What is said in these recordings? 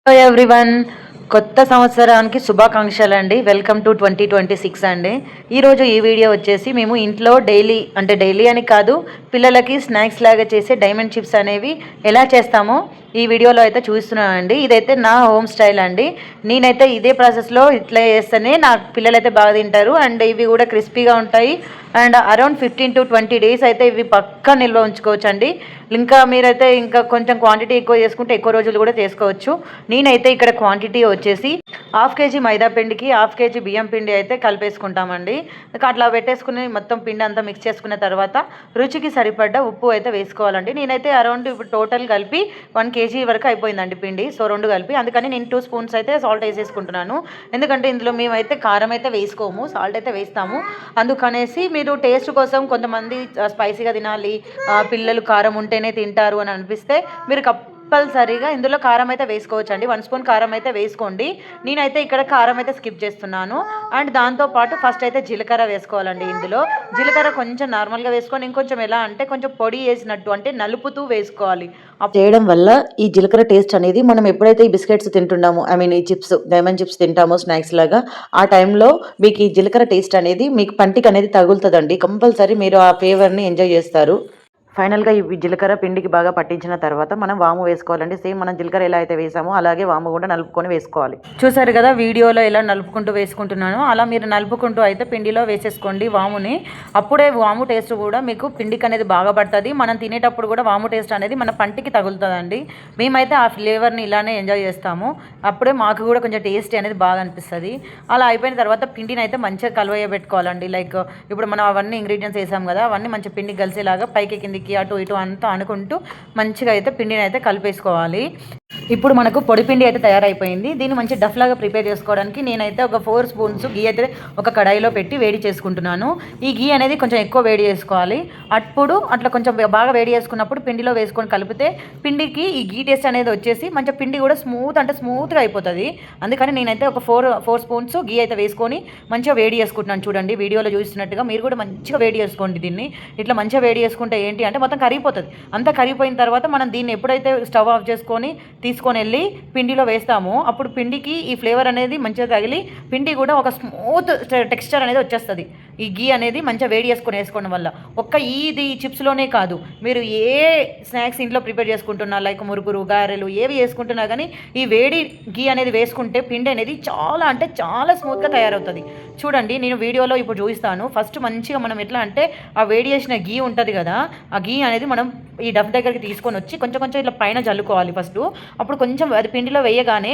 Hello everyone, కొత్త సంవత్సరానికి శుభాకాంక్షలు అండి. వెల్కమ్ టు 2026 అండి. ఈరోజు ఈ వీడియో వచ్చేసి మేము ఇంట్లో డైలీ అని కాదు, పిల్లలకి స్నాక్స్ లాగా చేసే డైమండ్ చిప్స్ అనేవి ఎలా చేస్తామో ఈ వీడియోలో అయితే చూస్తున్నానండి. ఇదైతే నా హోమ్ స్టైల్ అండి. నేనైతే ఇదే ప్రాసెస్లో ఇట్లా చేస్తేనే నా పిల్లలు అయితే బాగా తింటారు. అండ్ ఇవి కూడా క్రిస్పీగా ఉంటాయి. అండ్ అరౌండ్ 15 to 20 డేస్ అయితే ఇవి పక్కా నిల్వ ఉంచుకోవచ్చు అండి. ఇంకా మీరైతే ఇంకా కొంచెం క్వాంటిటీ ఎక్కువ చేసుకుంటే ఎక్కువ రోజులు కూడా చేసుకోవచ్చు. నేనైతే ఇక్కడ క్వాంటిటీ వచ్చేసి 1/2 kg మైదా పిండికి 1/2 kg బియ్యం పిండి అయితే కలిపేసుకుంటామండి. ఇంకా అట్లా పెట్టేసుకుని మొత్తం పిండి అంతా మిక్స్ చేసుకున్న తర్వాత రుచికి సరిపడ్డ ఉప్పు అయితే వేసుకోవాలండి. నేనైతే అరౌండ్ ఇప్పుడు టోటల్ కలిపి 1 kg వరకు అయిపోయిందండి పిండి. సో 2 కలిపి, అందుకని నేను 2 స్పూన్స్ అయితే సాల్ట్ వేసేసుకుంటున్నాను. ఎందుకంటే ఇందులో మేమైతే కారం అయితే వేసుకోము, సాల్ట్ అయితే వేస్తాము. అందుకనేసి మీరు టేస్ట్ కోసం కొంతమంది స్పైసీగా తినాలి, పిల్లలు కారం ఉంటేనే తింటారు అని అనిపిస్తే మీరు కంపల్సరీగా ఇందులో కారం అయితే వేసుకోవచ్చు అండి. 1 స్పూన్ కారం అయితే వేసుకోండి. నేనైతే ఇక్కడ కారం అయితే స్కిప్ చేస్తున్నాను. అండ్ దాంతోపాటు ఫస్ట్ అయితే జీలకర్ర వేసుకోవాలండి. ఇందులో జీలకర్ర కొంచెం నార్మల్గా వేసుకొని ఇంకొంచెం ఎలా అంటే కొంచెం పొడి వేసినట్టు అంటే నలుపుతూ వేసుకోవాలి. చేయడం వల్ల ఈ జీలకర్ర టేస్ట్ అనేది మనం ఎప్పుడైతే ఈ బిస్కెట్స్ తింటున్నామో, ఈ చిప్స్, డైమండ్ చిప్స్ తింటామో స్నాక్స్ లాగా, ఆ టైంలో మీకు ఈ జీలకర్ర టేస్ట్ అనేది మీకు పంటికి అనేది తగులుతుందండి. కంపల్సరీ మీరు ఆ ఫ్లేవర్ని ఎంజాయ్ చేస్తారు. ఫైనల్గా ఈ జీలకర్ర పిండికి బాగా పట్టించిన తర్వాత మనం వాము వేసుకోవాలండి. సేమ్ మనం జీలకర్ర ఎలా అయితే వేసామో అలాగే వాము కూడా నలుపుకొని వేసుకోవాలి. చూసారు కదా వీడియోలో ఎలా నలుపుకుంటూ వేసుకుంటున్నాను, అలా మీరు నలుపుకుంటూ అయితే పిండిలో వేసేసుకోండి వాముని. అప్పుడే వాము టేస్ట్ కూడా మీకు పిండికి అనేది బాగా పడుతుంది. మనం తినేటప్పుడు కూడా వాము టేస్ట్ అనేది మన పంటికి తగులుతుందండి. మేమైతే ఆ ఫ్లేవర్ని ఇలానే ఎంజాయ్ చేస్తాము. అప్పుడే మాకు కూడా కొంచెం టేస్టీ అనేది బాగా అనిపిస్తుంది. అలా అయిపోయిన తర్వాత పిండిని అయితే మంచిగా కలవయ్యబెట్టుకోవాలండి. లైక్ ఇప్పుడు మనం అవన్నీ ఇంగ్రీడియంట్స్ వేసాం కదా, అవన్నీ మంచిగా పిండికి కలిసేలాగా పైకి కిందికి అటు ఇటు అంతా అనుకుంటూ మంచిగా అయితే పిండిని అయితే కలిపేసుకోవాలి. ఇప్పుడు మనకు పొడిపిండి అయితే తయారైపోయింది. దీన్ని మంచి డఫ్లాగా ప్రిపేర్ చేసుకోవడానికి నేనైతే ఒక 4 స్పూన్స్ గీ అయితే ఒక కడాయిలో పెట్టి వేడి చేసుకుంటున్నాను. ఈ గీ అనేది కొంచెం ఎక్కువ వేడి చేసుకోవాలి. అప్పుడు అట్లా కొంచెం బాగా వేడి చేసుకున్నప్పుడు పిండిలో వేసుకొని కలిపితే పిండికి ఈ గీ టేస్ట్ అనేది వచ్చేసి మంచిగా పిండి కూడా స్మూత్గా అయిపోతుంది. అందుకని నేనైతే ఒక 4 స్పూన్స్ గీ అయితే వేసుకొని మంచిగా వేడి చేసుకుంటున్నాను. చూడండి వీడియోలో చూసినట్టుగా మీరు కూడా మంచిగా వేడి చేసుకోండి. దీన్ని ఇట్లా మంచిగా వేడి చేసుకుంటే ఏంటి అంటే మొత్తం కరిగిపోతుంది. అంతా కరిగిపోయిన తర్వాత మనం దీన్ని ఎప్పుడైతే స్టవ్ ఆఫ్ చేసుకొని తీసుకొని వెళ్ళి పిండిలో వేస్తాము, అప్పుడు పిండికి ఈ ఫ్లేవర్ అనేది మంచిగా తగిలి పిండి కూడా ఒక స్మూత్ టెక్స్చర్ అనేది వచ్చేస్తుంది. ఈ గీ అనేది మంచిగా వేడి వేసుకోవడం వల్ల ఇది చిప్స్లోనే కాదు, మీరు ఏ స్నాక్స్ ఇంట్లో ప్రిపేర్ చేసుకుంటున్నా లైక్ మురుగురు, గారెలు ఏవి చేసుకుంటున్నా కానీ ఈ వేడి గీ అనేది వేసుకుంటే పిండి అనేది చాలా అంటే చాలా స్మూత్గా తయారవుతుంది. చూడండి నేను వీడియోలో ఇప్పుడు చూపిస్తాను. ఫస్ట్ మంచిగా మనం ఎట్లా అంటే ఆ వేడి చేసిన గీ ఉంటుంది కదా, ఆ గీ అనేది మనం ఈ డబ్ దగ్గరికి తీసుకొని వచ్చి కొంచెం ఇట్లా పైన జల్లుకోవాలి ఫస్ట్. అప్పుడు కొంచెం అది పిండిలో వేయగానే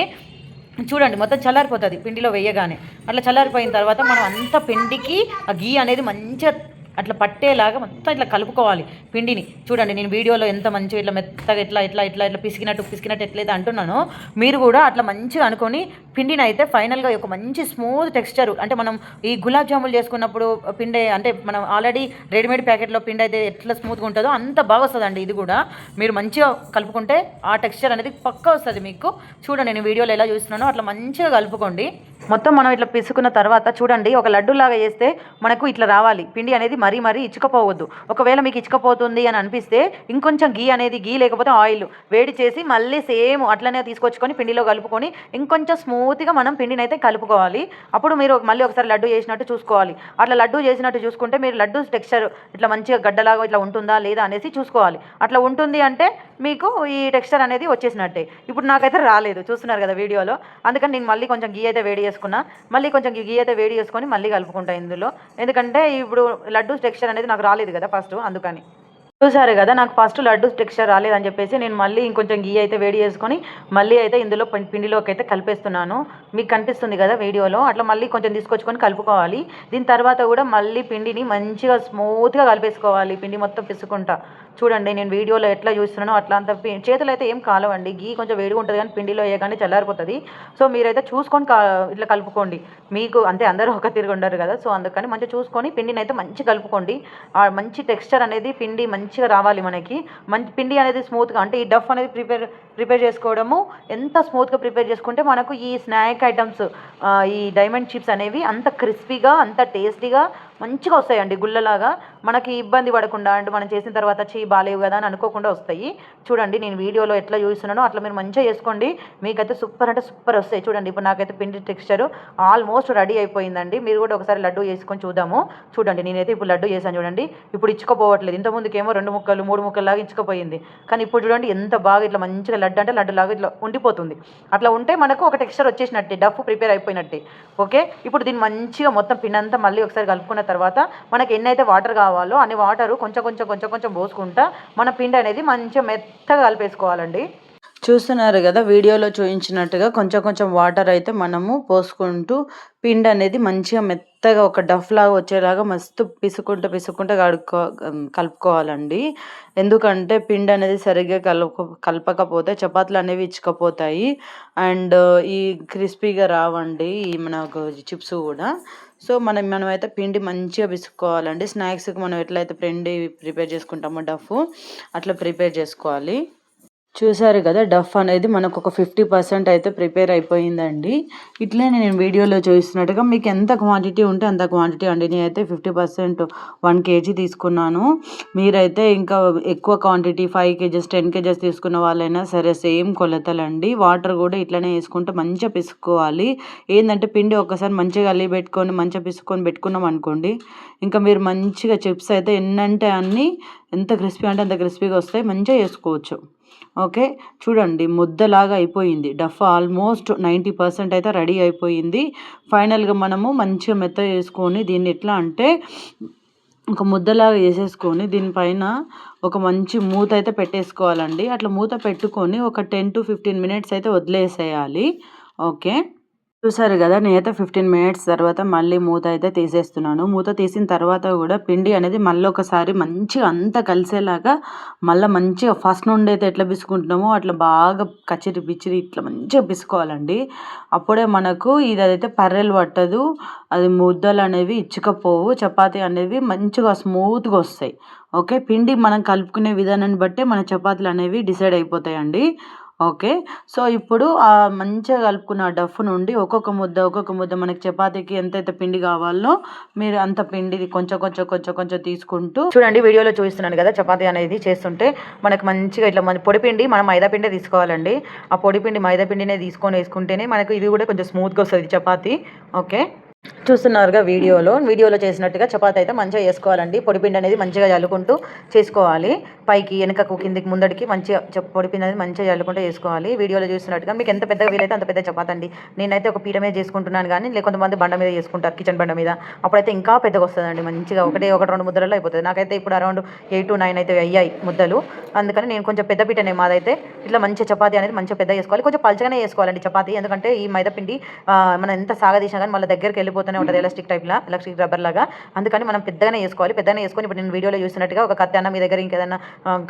చూడండి మొత్తం చల్లారిపోతుంది. పిండిలో వేయగానే అట్లా చల్లారిపోయిన తర్వాత మనం అంత పిండికి ఆ గీ అనేది మంచిగా అట్లా పట్టేలాగా మొత్తం ఇట్లా కలుపుకోవాలి పిండిని. చూడండి నేను వీడియోలో ఎంత మంచిగా ఇట్లా మెత్తగా ఇట్లా పిసికినట్టు ఎట్లయితే అంటున్నానో మీరు కూడా అట్లా మంచిగా అనుకొని పిండిని అయితే ఫైనల్గా ఒక మంచి స్మూత్ టెక్స్చర్ అంటే మనం ఈ గులాబ్ జాములు చేసుకున్నప్పుడు పిండి అంటే మనం ఆల్రెడీ రెడీమేడ్ ప్యాకెట్లో పిండి అయితే ఎట్లా స్మూత్గా ఉంటుందో అంత బాగా వస్తుందండి. ఇది కూడా మీరు మంచిగా కలుపుకుంటే ఆ టెక్స్చర్ అనేది పక్కా వస్తుంది మీకు. చూడండి నేను వీడియోలో ఎలా చూస్తున్నానో అట్లా మంచిగా కలుపుకోండి. మొత్తం మనం ఇట్లా పిసుకున్న తర్వాత చూడండి ఒక లడ్డూలాగా చేస్తే మనకు ఇట్లా రావాలి. పిండి అనేది మరీ ఇచ్చుకపోవద్దు. ఒకవేళ మీకు ఇచ్చుకపోతుంది అని అనిపిస్తే ఇంకొంచెం గీ లేకపోతే ఆయిల్ వేడి చేసి మళ్ళీ సేమ్ అట్లనే తీసుకొచ్చుకొని పిండిలో కలుపుకొని ఇంకొంచెం స్మూత్గా మనం పిండిని అయితే కలుపుకోవాలి. అప్పుడు మీరు మళ్ళీ ఒకసారి లడ్డు చేసినట్టు చూసుకోవాలి. అట్లా లడ్డు చేసినట్టు చూసుకుంటే మీరు లడ్డు టెక్స్చర్ ఇట్లా మంచిగా గడ్డలాగా ఇట్లా ఉంటుందా లేదా అనేసి చూసుకోవాలి. అట్లా ఉంటుంది అంటే మీకు ఈ టెక్స్చర్ అనేది వచ్చేసినట్టే. ఇప్పుడు నాకైతే రాలేదు, చూస్తున్నారు కదా వీడియోలో. అందుకని నేను మళ్ళీ కొంచెం గీ అయితే వేడి చేసుకున్నా, మళ్ళీ కొంచెం గీ అయితే వేడి చేసుకొని మళ్ళీ కలుపుకుంటా ఇందులో. ఎందుకంటే ఇప్పుడు లడ్డు టెక్స్చర్ అనేది నాకు రాలేదు కదా ఫస్ట్, అందుకని. చూసారు కదా నాకు ఫస్ట్ లడ్డు టెక్స్చర్ రాలేదని చెప్పేసి నేను మళ్ళీ ఇంకొంచెం గీ అయితే వేడి చేసుకొని మళ్ళీ అయితే ఇందులో పిండిలోకి అయితే కలిపేస్తున్నాను. మీకు కనిపిస్తుంది కదా వీడియోలో. అట్లా మళ్ళీ కొంచెం తీసుకొచ్చుకొని కలుపుకోవాలి. దీని తర్వాత కూడా మళ్ళీ పిండిని మంచిగా స్మూత్గా కలిపేసుకోవాలి. పిండి మొత్తం పిసుకుంటా. చూడండి నేను వీడియోలో ఎట్లా చూస్తున్నానో అట్లా అంత చేతులు అయితే ఏం కాలవండి. గీ కొంచెం వేడిగా ఉంటుంది కానీ పిండిలో వేయగానే చల్లారిపోతుంది. సో మీరైతే చూసుకొని ఇట్లా కలుపుకోండి. మీకు అంతే అందరూ ఒక తిరిగి ఉండరు కదా, సో అందుకని మంచిగా చూసుకొని పిండిని అయితే మంచిగా కలుపుకోండి. ఆ మంచి టెక్స్చర్ అనేది పిండి మంచిగా రావాలి మనకి. మంచి పిండి అనేది స్మూత్గా అంటే ఈ డఫ్ అనేది ప్రిపేర్ చేసుకోవడము ఎంత స్మూత్గా ప్రిపేర్ చేసుకుంటే మనకు ఈ స్నాక్ ఐటమ్స్ ఈ డైమండ్ చిప్స్ అనేవి అంత క్రిస్పీగా అంత టేస్టీగా మంచిగా వస్తాయండి. గుళ్ళలాగా మనకి ఇబ్బంది పడకుండా అంటే మనం చేసిన తర్వాత బాగాలేవు కదా అని అనుకోకుండా వస్తాయి. చూడండి నేను వీడియోలో ఎట్లా చూస్తున్నానో అట్లా మీరు మంచిగా చేసుకోండి, మీకైతే సూపర్ అంటే సూపర్ వస్తాయి. చూడండి ఇప్పుడు నాకైతే పిండి టెక్స్చర్ ఆల్మోస్ట్ రెడీ అయిపోయిందండి. మీరు కూడా ఒకసారి లడ్డు చేసుకొని చూద్దాము. చూడండి నేనైతే ఇప్పుడు లడ్డు చేశాను చూడండి. ఇప్పుడు ఇచ్చుకోపోవట్లేదు, ఇంతకుముందుకేమో 2 ముక్కలు 3 ముక్కలు లాగా ఇచ్చుకోపోయింది. కానీ ఇప్పుడు చూడండి ఎంత బాగా ఇట్లా మంచిగా లడ్డు అంటే లడ్డు లాగా ఇట్లా ఉండిపోతుంది. అట్లా ఉంటే మనకు ఒక టెక్స్చర్ వచ్చేసినట్టే, డఫ్ ప్రిపేర్ అయిపోయినట్టే. ఓకే, ఇప్పుడు దీన్ని మంచిగా మొత్తం పిండి అంతా మళ్ళీ ఒకసారి కలుపుకున్న తర్వాత మనకి ఎన్నైతే వాటర్ కావాలో అన్ని వాటర్ కొంచెం కొంచెం కొంచెం కొంచెం పోసుకుంటా మన పిండి అనేది మంచిగా మెత్తగా కలిపేసుకోవాలండి. చూస్తున్నారు కదా వీడియోలో చూపించినట్టుగా కొంచెం కొంచెం వాటర్ అయితే మనము పోసుకుంటూ పిండి అనేది మంచిగా మెత్తగా ఒక డఫ్ లాగా వచ్చేలాగా మస్తు పిసుకుంటూ కలుపుకోవాలండి. ఎందుకంటే పిండి అనేది సరిగ్గా కలపకపోతే చపాతీలు అనేవి ఇచ్చుకపోతాయి అండ్ ఈ క్రిస్పీగా రావండి ఈ మనకు చిప్స్ కూడా. సో మనమైతే పిండి మంచిగా పిసుకోవాలండి. స్నాక్స్కి మనం ఎట్లయితే పిండి ప్రిపేర్ చేసుకుంటామో డఫ్ అట్లా ప్రిపేర్ చేసుకోవాలి. చూసారు కదా డఫ్ అనేది మనకు ఒక 50% అయితే ప్రిపేర్ అయిపోయిందండి. ఇట్లే నేను వీడియోలో చూస్తున్నట్టుగా మీకు ఎంత క్వాంటిటీ ఉంటే అంత క్వాంటిటీ అండి. నేనైతే 50% 1 kg తీసుకున్నాను. మీరైతే ఇంకా ఎక్కువ క్వాంటిటీ 5 kgs 10 kgs తీసుకున్న వాళ్ళైనా సరే సేమ్ కొలతలండి. వాటర్ కూడా ఇట్లనే వేసుకుంటే మంచిగా పిసుకోవాలి. ఏంటంటే పిండి ఒక్కసారి మంచిగా కలిపి పెట్టుకొని మంచిగా పిసుకొని పెట్టుకున్నాం అనుకోండి, ఇంకా మీరు మంచిగా చిప్స్ అయితే ఎన్నంటే అన్నీ ఎంత క్రిస్పీ అంటే అంత క్రిస్పీగా వస్తాయి, మంచిగా చేసుకోవచ్చు. ఓకే, చూడండి ముద్దలాగా అయిపోయింది. డఫ్ ఆల్మోస్ట్ 90% అయితే రెడీ అయిపోయింది. ఫైనల్గా మనము మంచిగా మెత్త చేసుకొని దీన్ని ఎట్లా అంటే ఒక ముద్దలాగా వేసేసుకొని దీనిపైన ఒక మంచి మూత అయితే పెట్టేసుకోవాలండి. అట్లా మూత పెట్టుకొని ఒక 10 to 15 minutes అయితే వదిలేసేయాలి. ఓకే, చూసారు కదా నేనైతే 15 minutes తర్వాత మళ్ళీ మూత అయితే తీసేస్తున్నాను. మూత తీసిన తర్వాత కూడా పిండి అనేది మళ్ళీ ఒకసారి మంచిగా అంతా కలిసేలాగా మళ్ళీ మంచిగా ఫస్ట్ నుండి అయితే ఎట్లా పిసుకుంటున్నామో అట్లా బాగా కచ్చిరి పిచ్చిరి ఇట్లా మంచిగా పిసుకోవాలండి. అప్పుడే మనకు ఇదైతే పర్రెలు పట్టదు, అది ముద్దలు అనేవి ఇచ్చుకపోవు, చపాతీ అనేవి మంచిగా స్మూత్గా వస్తాయి. ఓకే, పిండి మనం కలుపుకునే విధానాన్ని బట్టే మన చపాతీలు అనేవి డిసైడ్ అయిపోతాయండి. ఓకే, సో ఇప్పుడు మంచిగా కలుపుకున్న డఫ్ నుండి ఒక్కొక్క ముద్ద మనకి చపాతీకి ఎంతైతే పిండి కావాలో మీరు అంత పిండిది కొంచెం కొంచెం కొంచెం కొంచెం తీసుకుంటూ చూడండి. వీడియోలో చూపిస్తున్నాను కదా చపాతీ అనేది చేస్తుంటే మనకు మంచిగా ఇట్లా మన పొడిపిండి మనం మైదా పిండి తీసుకోవాలండి. ఆ పొడిపిండి మైదా పిండినే తీసుకొని వేసుకుంటేనే మనకు ఇది కూడా కొంచెం స్మూత్గా వస్తుంది చపాతీ. ఓకే, చూస్తున్నారుగా వీడియోలో చేసినట్టుగా చపాతీ అయితే మంచిగా చేసుకోవాలండి. పొడిపిండి అనేది మంచిగా చల్లుకుంటూ చేసుకోవాలి. పైకి వెనకకు కిందికి ముందడికి మంచిగా పొడిపిండి అనేది మంచిగా చల్లుకుంటూ చేసుకోవాలి. వీడియోలో చూస్తున్నట్టుగా మీకు ఎంత పెద్దగా వీలైతే అంత పెద్ద చపాతీ అండి. నేనైతే ఒక పీట మీద చేసుకుంటున్నాను, కానీ కొంతమంది బండ మీద చేసుకుంటారు, కిచెన్ బండ మీద. అప్పుడైతే ఇంకా పెద్దగా వస్తుందండి, మంచిగా ఒకటి 2 ముద్దలలో అయిపోతుంది. నాకైతే ఇప్పుడు అరౌండ్ 8 to 9 అయితే అయ్యాయి ముద్దలు. అందుకని నేను కొంచెం పెద్ద పీటనే మాదైతే. ఇట్లా మంచిగా చపాతీ అనేది మంచిగా పెద్దగా చేసుకోవాలి, కొంచెం పలచగానే చేసుకోవాలండి చపాతీ. ఎందుకంటే ఈ మైదా పిండి మనం ఎంత సాగదీసినా కానీ మళ్ళీ దగ్గరికి వెళ్ళిపోతూనే ఉంటుంది ఎలాస్టిక్ రబ్బర్ లాగా. అందుకని మనం పెద్దగానే వేసుకొని ఇప్పుడు నేను వీడియోలో చూసినట్టుగా ఒక కత్తి అన్న మీ దగ్గర ఇంకేదైనా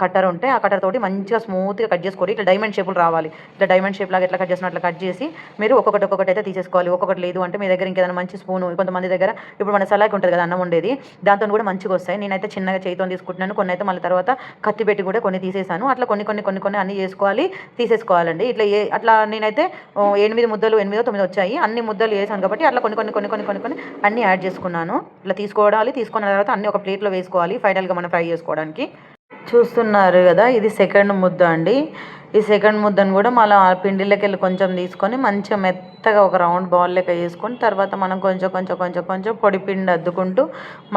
కట్టర్ ఉంటే ఆ కట్టర్ తోటి మంచిగా స్మూత్గా కట్ చేసుకోవాలి. ఇట్లా డైమండ్ షేపులు రావాలి. ఇట్లా డైమండ్ షేప్ లాగా ఎట్లా కట్ చేసిన అట్లా కట్ చేసి మీరు ఒక్కొక్కటి అయితే తీసేసుకోవాలి. ఒక్కొక్కటి లేదు అంటే మీ దగ్గర ఇంకేదైనా మంచి స్పూను, కొంతమంది దగ్గర ఇప్పుడు మన సలాకి ఉంటుంది కదా అన్నం ఉండేది, దాంతో కూడా మంచిగా వస్తాయి. నేనైతే చిన్నగా చేతితో తీసుకుంటున్నాను, కొన్ని అయితే మళ్ళీ తర్వాత కత్తి పెట్టి కూడా కొన్ని తీసేసాను. అట్లా కొన్ని అన్నీ చేసుకోవాలి, తీసేసుకోవాలండి. అట్లా నేనైతే 8 ముద్దలు 8 9 వచ్చాయి. అన్ని ముద్దలు వేసాను కాబట్టి అట్లా కొన్ని అన్నీ యాడ్ చేసుకున్నాను. ఇట్లా తీసుకున్న తర్వాత అన్నీ ఒక ప్లేట్లో వేసుకోవాలి ఫైనల్గా మనం ఫ్రై చేసుకోవడానికి. చూస్తున్నారు కదా ఇది సెకండ్ ముద్ద అండి. ఈ సెకండ్ ముద్దను కూడా మళ్ళీ ఆ పిండిలోకి వెళ్ళి కొంచెం తీసుకొని మంచిగా మెత్తగా ఒక రౌండ్ బాల్ లెక్క చేసుకొని తర్వాత మనం కొంచెం పొడి పిండి అద్దుకుంటూ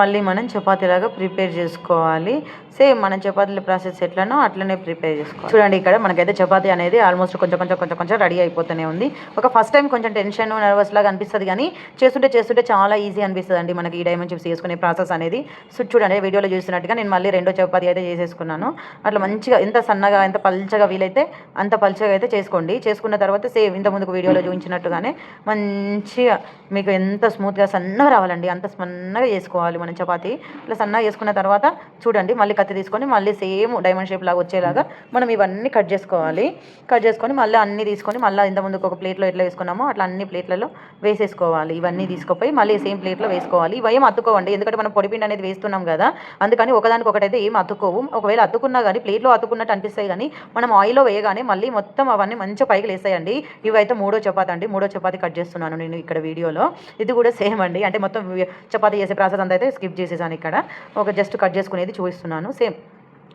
మళ్ళీ మనం చపాతీలాగా ప్రిపేర్ చేసుకోవాలి. సేమ్ మనం చపాతీల ప్రాసెస్ ఎట్లనో అట్లనే ప్రిపేర్ చేసుకోవాలి. చూడండి ఇక్కడ మనకైతే చపాతీ అనేది ఆల్మోస్ట్ కొంచెం రెడీ అయిపోతూనే ఉంది. ఒక ఫస్ట్ టైం కొంచెం టెన్షన్ నర్వస్ లాగా అనిపిస్తుంది, కానీ చేస్తుంటే చాలా ఈజీ అనిపిస్తుంది అండి మనకి ఈ డైమండ్ చిప్స్ చేసుకునే ప్రాసెస్ అనేది. సో చూడండి వీడియోలో చూసినట్టుగా నేను మళ్ళీ 2వ చపాతీ అయితే చేసేసుకున్నాను. అట్లా మంచిగా ఎంత సన్నగా ఎంత పల్చగా వీలైతే అంత పల్చగా అయితే చేసుకోండి. చేసుకున్న తర్వాత సేమ్ ఇంత ముందుకు వీడియోలో చూపించినట్టుగానే మంచిగా మీకు ఎంత స్మూత్గా సన్నగా రావాలండి అంత సన్నగా చేసుకోవాలి మనం చపాతీ. ఇట్లా సన్నగా చేసుకున్న తర్వాత చూడండి మళ్ళీ కత్తి తీసుకొని మళ్ళీ సేమ్ డైమండ్ షేప్ లాగా వచ్చేలాగా మనం ఇవన్నీ కట్ చేసుకొని మళ్ళీ అన్నీ తీసుకొని మళ్ళీ ఇంత ముందుకు ఒక ప్లేట్లో ఎట్లా వేసుకున్నామో అట్లా అన్ని ప్లేట్లలో వేసేసుకోవాలి. ఇవన్నీ తీసుకుపోయి మళ్ళీ సేమ్ ప్లేట్లో వేసుకోవాలి. ఇవి ఏం అతుక్కోవండి, ఎందుకంటే మనం పొడిపిండి అనేది వేస్తున్నాం కదా, అందుకని ఒకదానికొకటైతే ఏం అతుక్కోవు. ఒకవేళ అతుక్కున్నా కానీ ప్లేట్లో అతుక్కున్నట్టు అనిపిస్తాయి, కానీ మనం ఆయిల్లో వేయగానే మళ్ళీ మొత్తం అవన్నీ మంచిగా పైకి లేస్తాయండి. ఇవైతే 3వ చపాతీ అండి. 3వ చపాతీ కట్ చేస్తున్నాను నేను ఇక్కడ వీడియోలో. ఇది కూడా సేమ్ అండి, అంటే మొత్తం చపాతీ చేసే ప్రాసెస్ అంతా అయితే స్కిప్ చేసేసాను. ఇక్కడ ఒక జస్ట్ కట్ చేసుకునేది చూపిస్తున్నాను. సేమ్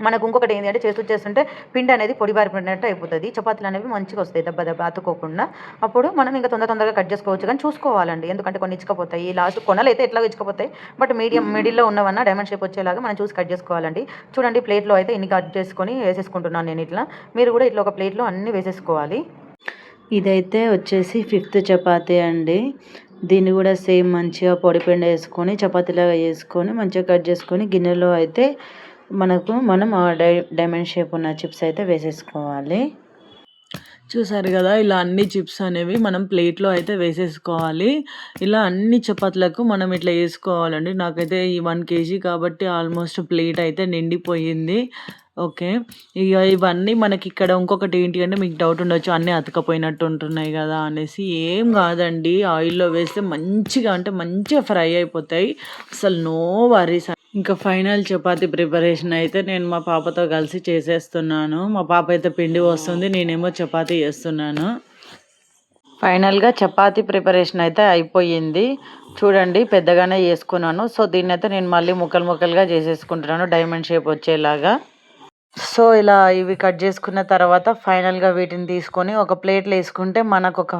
మనకు ఇంకొకటి ఏంటి అంటే చేస్తుంటే పిండి అనేది పొడిబారిపోయినట్టు అయిపోతుంది. చపాతీలు అనేవి మంచిగా వస్తాయి దెబ్బ దెబ్బ అతుక్కోకుండా. అప్పుడు మనం ఇంకా తొందరగా కట్ చేసుకోవచ్చు, కానీ చూసుకోవాలండి. ఎందుకంటే కొన్ని ఇచ్చుకపోతాయి, లాస్ట్ కొనలైతే ఎట్లాగో ఇచ్చుకపోతాయి. బట్ మిడిల్లో ఉన్నవన్నా డైమండ్ షేప్ వచ్చేలాగా మనం చూసి కట్ చేసుకోవాలండి. చూడండి ప్లేట్లో అయితే ఇన్ని కట్ చేసుకొని వేసేసుకుంటున్నాను నేను ఇట్లా. మీరు కూడా ఇట్లా ఒక ప్లేట్లో అన్నీ వేసేసుకోవాలి. ఇదైతే వచ్చేసి 5th చపాతీ అండి. దీన్ని కూడా సేమ్ మంచిగా పొడిపిండి వేసుకొని చపాతీలాగా చేసుకొని మంచిగా కట్ చేసుకొని గిన్నెలో అయితే మనం డైమండ్ షేప్ ఉన్న చిప్స్ అయితే వేసేసుకోవాలి. చూసారు కదా, ఇలా అన్ని చిప్స్ అనేవి మనం ప్లేట్లో అయితే వేసేసుకోవాలి. ఇలా అన్ని చపాతీలకు మనం ఇట్లా వేసుకోవాలండి. నాకైతే ఈ 1 kg కాబట్టి ఆల్మోస్ట్ ప్లేట్ అయితే నిండిపోయింది. ఓకే, ఇక ఇవన్నీ మనకి ఇక్కడ ఇంకొకటి ఏంటి అంటే మీకు డౌట్ ఉండొచ్చు, అన్నీ అతకపోయినట్టు ఉంటున్నాయి కదా అనేసి. ఏం కాదండి, ఆయిల్లో వేస్తే మంచిగా ఫ్రై అయిపోతాయి. అసలు నో వరీస్. ఇంకా ఫైనల్ చపాతీ ప్రిపరేషన్ అయితే నేను మా పాపతో కలిసి చేసేస్తున్నాను. మా పాప అయితే పిండి వస్తుంది, నేనేమో చపాతీ చేస్తున్నాను. ఫైనల్గా చపాతీ ప్రిపరేషన్ అయితే అయిపోయింది. చూడండి పెద్దగానే చేసుకున్నాను. సో దీన్ని అయితే నేను మళ్ళీ ముక్కలుగా చేసేసుకుంటున్నాను డైమండ్ షేప్ వచ్చేలాగా. సో ఇలా ఇవి కట్ చేసుకున్న తర్వాత ఫైనల్గా వీటిని తీసుకొని ఒక ప్లేట్లో వేసుకుంటే మనకు ఒక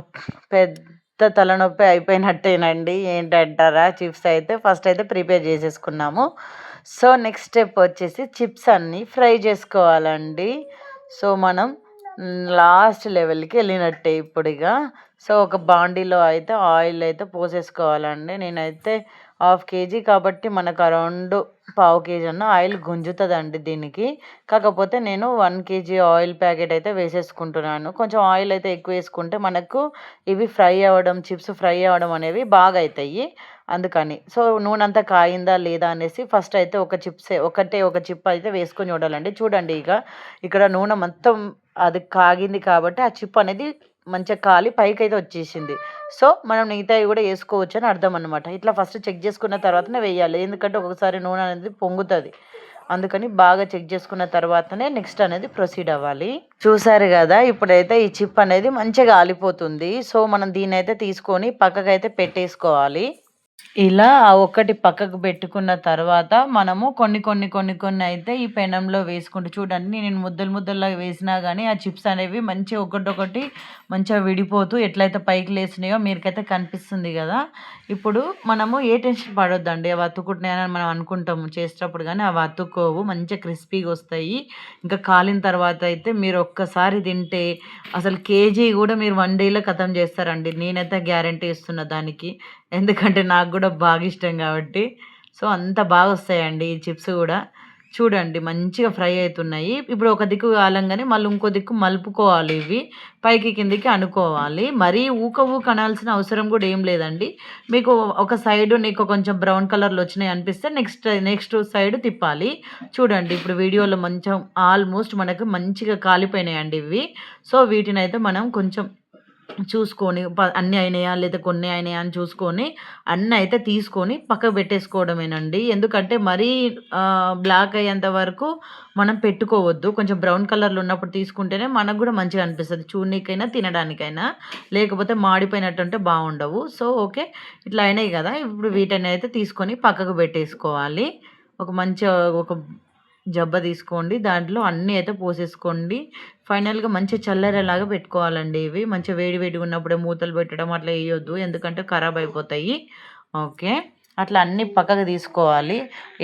పెద్ద తలనొప్పి అయిపోయినట్టేనండి. ఏంటంటారా, చిప్స్ అయితే ఫస్ట్ అయితే ప్రిపేర్ చేసేసుకున్నాము. సో నెక్స్ట్ స్టెప్ వచ్చేసి చిప్స్ అన్నీ ఫ్రై చేసుకోవాలండి. సో మనం లాస్ట్ లెవెల్కి వెళ్ళినట్టే ఇప్పుడు ఇక. సో ఒక బాండీలో అయితే ఆయిల్ అయితే పోసేసుకోవాలండి. నేనైతే 1/2 kg కాబట్టి మనకు అరౌండ్ 1/4 kg అన్న ఆయిల్ గుంజుతుందండి దీనికి. కాకపోతే నేను 1 kg ఆయిల్ ప్యాకెట్ అయితే వేసేసుకుంటున్నాను. కొంచెం ఆయిల్ అయితే ఎక్కువ వేసుకుంటే మనకు ఇవి చిప్స్ ఫ్రై అవ్వడం అనేవి బాగా అవుతాయి, అందుకని. సో నూనె అంతా కాయిందా లేదా అనేసి ఫస్ట్ అయితే ఒక చిప్ అయితే వేసుకొని చూడాలండి. చూడండి ఇక ఇక్కడ నూనె మొత్తం అది కాగింది కాబట్టి ఆ చిప్ అనేది మంచిగా కాలి పైకి అయితే వచ్చేసింది. సో మనం మిగతావి కూడా వేసుకోవచ్చు అని అర్థం అనమాట. ఇట్లా ఫస్ట్ చెక్ చేసుకున్న తర్వాతనే వేయాలి, ఎందుకంటే ఒక్కొక్కసారి నూనె అనేది పొంగుతుంది. అందుకని బాగా చెక్ చేసుకున్న తర్వాతనే నెక్స్ట్ అనేది ప్రొసీడ్ అవ్వాలి. చూసారు కదా, ఇప్పుడైతే ఈ చిప్ అనేది మంచిగా కాలిపోతుంది. సో మనం దీన్ని అయితే తీసుకొని పక్కకైతే పెట్టేసుకోవాలి. ఇలా ఒకటి పక్కకు పెట్టుకున్న తర్వాత మనము కొన్ని అయితే ఈ పెనంలో వేసుకుంటూ చూడండి. నేను ముద్దల్లాగా వేసినా కానీ ఆ చిప్స్ అనేవి మంచిగా ఒకటొకటి మంచిగా విడిపోతూ ఎట్లయితే పైకి లేసినాయో మీకైతే కనిపిస్తుంది కదా. ఇప్పుడు మనము ఏ టెన్షన్ పడొద్దండి, అవి అతుక్కుంటున్నాయని మనం అనుకుంటాము చేసేటప్పుడు, కానీ అవి అతుక్కోవు, మంచిగా క్రిస్పీగా వస్తాయి. ఇంకా కాలిన తర్వాత అయితే మీరు ఒక్కసారి తింటే అసలు కేజీ కూడా మీరు 1 డేలో ఖతం చేస్తారండి. నేనైతే గ్యారంటీ ఇస్తున్నా దానికి, ఎందుకంటే నాకు కూడా బాగా ఇష్టం కాబట్టి. సో అంత బాగా వస్తాయండి ఈ చిప్స్ కూడా. చూడండి మంచిగా ఫ్రై అవుతున్నాయి. ఇప్పుడు ఒక దిక్కు కాలంగానే మళ్ళీ ఇంకో దిక్కు మలుపుకోవాలి, ఇవి పైకి కిందికి అనుకోవాలి. మరీ ఊక అనాల్సిన అవసరం కూడా ఏం లేదండి. మీకు ఒక సైడ్ నీకు కొంచెం బ్రౌన్ కలర్లో వచ్చినాయి అనిపిస్తే నెక్స్ట్ సైడ్ తిప్పాలి. చూడండి ఇప్పుడు వీడియోలో మంచిగా ఆల్మోస్ట్ మనకు మంచిగా కాలిపోయినాయండి ఇవి. సో వీటిని అయితే మనం కొంచెం చూసుకొని అన్నీ అయినాయా లేదా కొన్ని అయినాయా అని చూసుకొని అన్నీ అయితే తీసుకొని పక్కకు పెట్టేసుకోవడమేనండి. ఎందుకంటే మరీ బ్లాక్ అయ్యేంత వరకు మనం పెట్టుకోవద్దు. కొంచెం బ్రౌన్ కలర్లో ఉన్నప్పుడు తీసుకుంటేనే మనకు కూడా మంచిగా అనిపిస్తుంది, చూడనీకైనా తినడానికైనా. లేకపోతే మాడిపోయినట్టు ఉంటే బాగుండవు. సో ఓకే, ఇట్లా అయినాయి కదా, ఇప్పుడు వీటిని అయితే తీసుకొని పక్కకు పెట్టేసుకోవాలి. ఒక జబ్బ తీసుకోండి, దాంట్లో అన్నీ అయితే పోసేసుకోండి. ఫైనల్గా మంచిగా చల్లారేలాగా పెట్టుకోవాలండి. ఇవి మంచిగా వేడిగా ఉన్నప్పుడే మూతలు పెట్టడం అట్లా వేయొద్దు, ఎందుకంటే ఖరాబ్ అయిపోతాయి. ఓకే, అట్లా అన్నీ పక్కకు తీసుకోవాలి,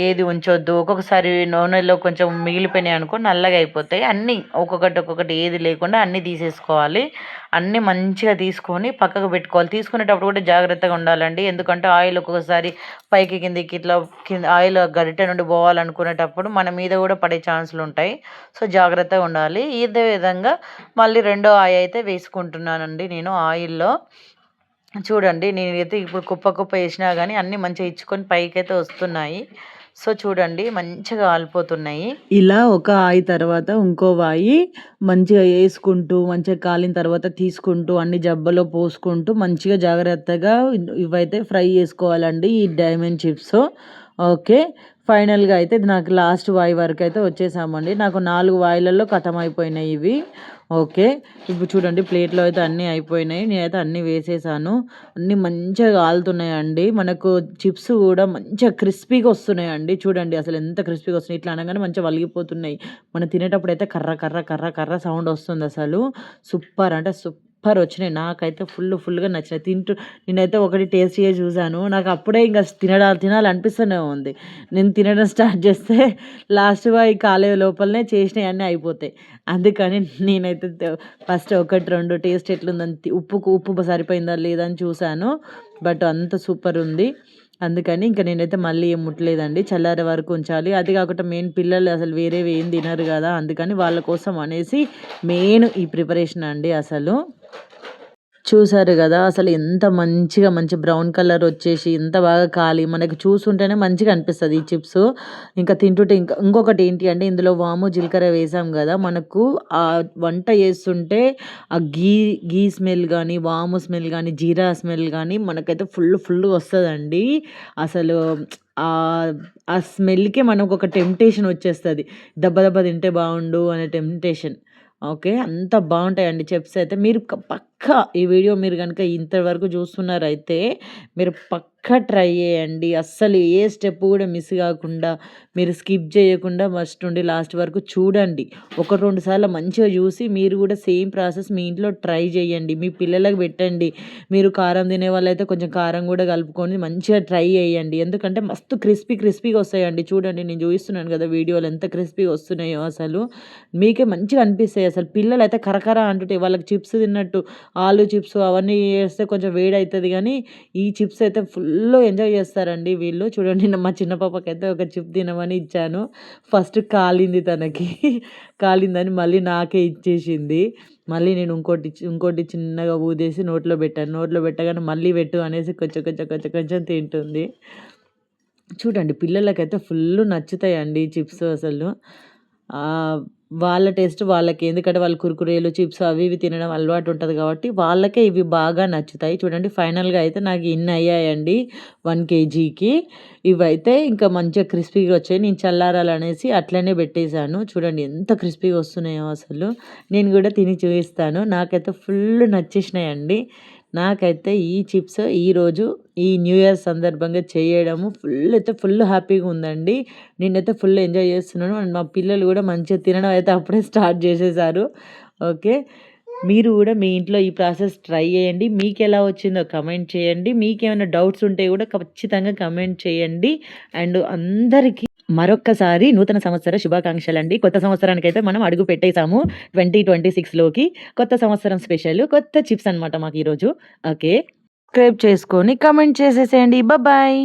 ఏది ఉంచొద్దు. ఒక్కొక్కసారి నూనెలో కొంచెం మిగిలిపోయినాయి అనుకో నల్లగా అయిపోతాయి. అన్నీ ఒక్కొక్కటి ఏది లేకుండా అన్నీ తీసేసుకోవాలి. అన్నీ మంచిగా తీసుకొని పక్కకు పెట్టుకోవాలి. తీసుకునేటప్పుడు కూడా జాగ్రత్తగా ఉండాలండి, ఎందుకంటే ఆయిల్ ఒక్కొక్కసారి పైకి కిందికి ఇట్లా ఆయిల్ గరిటె నుండి పోవాలనుకునేటప్పుడు మన మీద కూడా పడే ఛాన్సులు ఉంటాయి. సో జాగ్రత్తగా ఉండాలి. ఇదే విధంగా మళ్ళీ రెండో ఆయిల్ అయితే వేసుకుంటున్నానండి నేను ఆయిల్లో. చూడండి నేనైతే ఇప్పుడు కుప్ప వేసినా కానీ అన్నీ మంచిగా ఇచ్చుకొని పైకైతే వస్తున్నాయి. సో చూడండి మంచిగా కాలిపోతున్నాయి. ఇలా ఒక ఆయి తర్వాత ఇంకో వాయి మంచిగా వేసుకుంటూ మంచిగా కాలిన తర్వాత తీసుకుంటూ అన్ని జబ్బలో పోసుకుంటూ మంచిగా జాగ్రత్తగా ఇవైతే ఫ్రై చేసుకోవాలండి, ఈ డైమండ్ చిప్స్. ఓకే. ఫైనల్‌గా అయితే ఇది నాకు లాస్ట్ వాయి వరకైతే వచ్చేసామండి. నాకు 4 వాయిలలో ఖతమైపోయినాయి ఇవి. ఓకే. ఇప్పుడు చూడండి ప్లేట్‌లో అయితే అన్నీ అయిపోయినాయి. నేనైతే అన్నీ వేసేసాను. అన్నీ మంచిగా కాలుతున్నాయండి. మనకు చిప్స్ గూడా మంచిగా క్రిస్పీగా వస్తున్నాయండి. చూడండి అసలు ఎంత క్రిస్పీగా వస్తున్నాయి. ఇట్లా అనంగానే మంచిగా వలిగిపోతున్నాయి. మనం తినేటప్పుడైతే కర్ర కర్ర కర్ర కర్ర సౌండ్ వస్తుందసలు. సూపర్ అంటే సూపర్ వచ్చినాయి. నాకైతే ఫుల్‌గా నచ్చినాయి. నేనైతే ఒకటి టేస్ట్ చేసి చూసాను. నాకు అప్పుడే ఇంక తినాలనిపిస్తూనే ఉంది. నేను తినడం స్టార్ట్ చేస్తే లాస్ట్ వాయి కాలే లోపలనే చేసినయన్నీ అయిపోతాయి. అందుకని నేనైతే ఫస్ట్ 1, 2 టేస్ట్ ఎట్లుందని ఉప్పు సరిపోయిందా లేదా అని చూసాను. బట్ అంత సూపర్ ఉంది. అందుకని ఇంక నేనైతే మళ్ళీ ఏం ముట్టలేదండి. చల్లారే వరకు ఉంచాలి. అది కాకుండా మెయిన్ పిల్లలు అసలు వేరేవి ఏం తినరు గదా! అందుకని వాళ్ళ కోసం అనేసి మెయిన్ ఈ ప్రిపరేషన్ అండి అసలు. చూసారు గదా! అసలు ఎంత మంచి బ్రౌన్ కలర్ వచ్చేసి ఎంత బాగా కాలి మనకి చూస్తుంటేనే మంచిగా అనిపిస్తది ఈ చిప్స్. ఇంకా తింటుంటే ఇంకొకటి ఏంటి అంటే ఇందులో వాము, జీలకర్ర వేసాం గదా! మనకు వంట చేస్తుంటే ఆ ఘీ స్మెల్ గానీ, వాము స్మెల్ గానీ, జీరా స్మెల్ గానీ మనకైతే ఫుల్‌గా వస్తదండి. అసలు ఆ స్మెల్‌కే మనకొక టెంప్టేషన్ వచ్చేస్తది. దబ్బ తింటే బావుండు అనే టెంప్టేషన్. ఓకే. అంత బావుంటాయండి చిప్స్ అయితే. మీరు పక్కా ఈ వీడియో మీరు గనుక ఇంతవరకు చూస్తున్నారైతే మీరు పక్కా ట్రై చేయండి. అస్సలు ఏ స్టెప్ కూడా మిస్ కాకుండా మీరు స్కిప్ చేయకుండా ఫస్ట్ నుండి లాస్ట్ వరకు చూడండి. 1, 2 సార్లు మంచిగా చూసి మీరు కూడా సేమ్ ప్రాసెస్ మీ ఇంట్లో ట్రై చేయండి. మీ పిల్లలకు పెట్టండి. మీరు కారం తినే వాళ్ళైతే కొంచెం కారం కూడా కలుపుకొని మంచిగా ట్రై చేయండి. ఎందుకంటే మస్తు క్రిస్పీగా వస్తాయండి. చూడండి నేను చూపిస్తున్నాను కదా వీడియోలో ఎంత క్రిస్పీగా వస్తున్నాయో అసలు. మీకే మంచిగా అనిపిస్తాయి అసలు. పిల్లలైతే కరకర అంటుంటాయి. వాళ్ళకి చిప్స్ తిన్నట్టు ఆలు చిప్స్ అవన్నీ చేస్తే కొంచెం వేడైతది గానీ, ఈ చిప్స్ అయితే ఫుల్లు ఎంజాయ్ చేస్తారండి వీళ్ళు. చూడండి మా చిన్న పాపకైతే ఒక చిప్ తినమని ఇచ్చాను. ఫస్ట్ కాలింది తనకి. కాలిందని మళ్ళీ నాకే ఇచ్చేసింది. మళ్ళీ నేను ఇంకోటి చిన్నగా ఊదేసి నోట్లో పెట్టాను. నోట్లో పెట్టగానే మళ్ళీ పెట్టు అనేసి కొంచెం తింటుంది. చూడండి పిల్లలకైతే ఫుల్లు నచ్చుతాయండి ఈ చిప్స్ అసలు. వాళ్ళ టేస్ట్ వాళ్ళకి. ఎందుకంటే వాళ్ళు కుర్కురేలు, చిప్స్ అవి ఇవి తినడం అలవాటు ఉంటది కాబట్టి వాళ్ళకే ఇవి బాగా నచ్చుతాయి. చూడండి ఫైనల్‌గా అయితే నాకు ఇన్ని అయ్యాయండి 1 కేజీకి. ఇవైతే ఇంకా మంచిగా క్రిస్పీగా వచ్చాయి. నేను చల్లారాలనేసి అట్లనే పెట్టేసాను. చూడండి ఎంత క్రిస్పీగా వస్తున్నాయో అసలు. నేను కూడా తిని చూపిస్తాను. నాకైతే ఫుల్ నచ్చేసినాయండి. నాకైతే ఈ చిప్స్ ఈరోజు ఈ న్యూ ఇయర్ సందర్భంగా చేయడము ఫుల్ హ్యాపీగా ఉందండి. నేనైతే ఫుల్ ఎంజాయ్ చేస్తున్నాను. అండ్ మా పిల్లలు కూడా మంచిగా తినడం అయితే అప్పుడే స్టార్ట్ చేసేసారు. ఓకే. మీరు కూడా మీ ఇంట్లో ఈ ప్రాసెస్ ట్రై చేయండి. మీకెలా వచ్చిందో కమెంట్ చేయండి. మీకేమైనా డౌట్స్ ఉంటే కూడా ఖచ్చితంగా కమెంట్ చేయండి. అండ్ అందరికీ మరొక్కసారి నూతన సంవత్సర శుభాకాంక్షలండి. కొత్త సంవత్సరానికైతే మనం అడుగు పెట్టేసాము 2026లోకి. కొత్త సంవత్సరం స్పెషల్ కొత్త చిప్స్ అనమాట మాకు ఈరోజు. ఓకే. సబ్స్క్రైబ్ చేసుకొని కామెంట్ చేసేసేయండి. బాయ్.